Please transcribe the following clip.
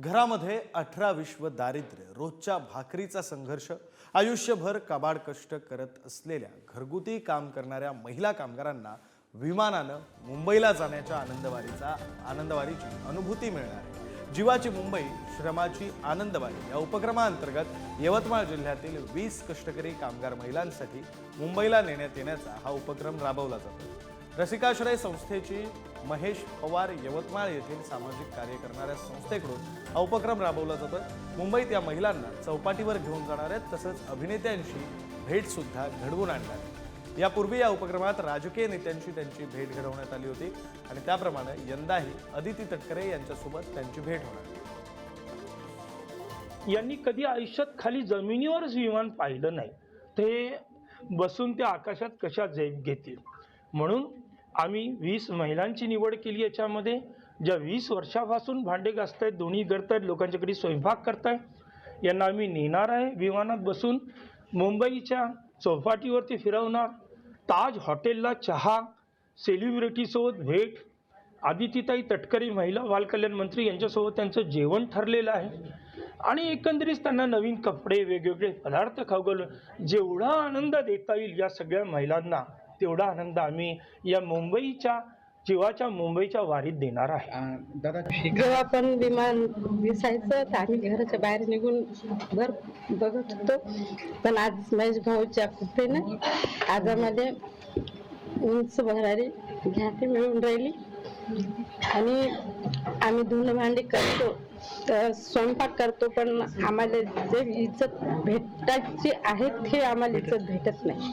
घरामध्ये 18 विश्व दारिद्र्य, रोजच्या भाकरीचा संघर्ष, आयुष्यभर काबाड कष्ट करत असलेल्या घरगुती काम करणाऱ्या महिला कामगारांना विमानानं मुंबईला जाण्याच्या आनंदवारीची अनुभूती मिळणार आहे। जीवाची मुंबई श्रमाची आनंदवारी या उपक्रमाअंतर्गत यवतमाळ जिल्ह्यातील 20 कष्टकरी कामगार महिलांसाठी मुंबईला नेण्यात येण्याचा हा उपक्रम राबवला जातो। रसिकाश्रय संस्थेची महेश पवार यवतमाळ येथील सामाजिक कार्य करणाऱ्या संस्थेकडून हा उपक्रम राबवला जातोय। मुंबईत या महिलांना चौपाटीवर घेऊन जाणार आहेत, तसंच अभिनेत्यांशी भेट सुद्धा घडवून आणणार आहे। यापूर्वी या उपक्रमात राजकीय नेत्यांशी त्यांची भेट घडवण्यात आली होती आणि त्याप्रमाणे यंदाही अदिती तटकरे यांच्यासोबत त्यांची भेट होणार आहे। यांनी कधी आयुष्यात खाली जमिनीवरच विमान पाहिलं नाही, ते बसून ते आकाशात कशा घेतील म्हणून आम्ही 20 महिलांची निवड केली। याच्यामध्ये ज्या 20 वर्षापासून भांडे घासतायत, दोन्ही करतायत, लोकांच्या घरी स्वयंपाक करतायत, यांना आम्ही नेणार आहे। विमानात बसून मुंबईच्या चौपाटीवरती फिरवणार, ताज हॉटेलला चहा, सेलिब्रिटीसोबत भेट, आदितीताई तटकरे महिला बालकल्याण मंत्री यांच्यासोबत त्यांचं जेवण ठरलेलं आहे आणि एकंदरीत त्यांना नवीन कपडे, वेगवेगळे पदार्थ खावगवलं। जेवढा आनंद देता येईल या सगळ्या महिलांना, तेवढा आनंद आम्ही या मुंबईच्या जीवाच्या मुंबईच्या वारीत देणार आहे। जेव्हा पण विमान दिसायचं तर आम्ही घराच्या बाहेर निघून बघत होतो, पण आज महेश भाऊच्या कृपेने आज आम्हाला उंच भरारी घ्याती मिळून राहिली आणि आम्ही धुणं भांडी करतो, तर स्वयंपाक करतो, पण आम्हाला जे इज्जत भेटायची आहे ते आम्हाला इज्जत भेटत नाही।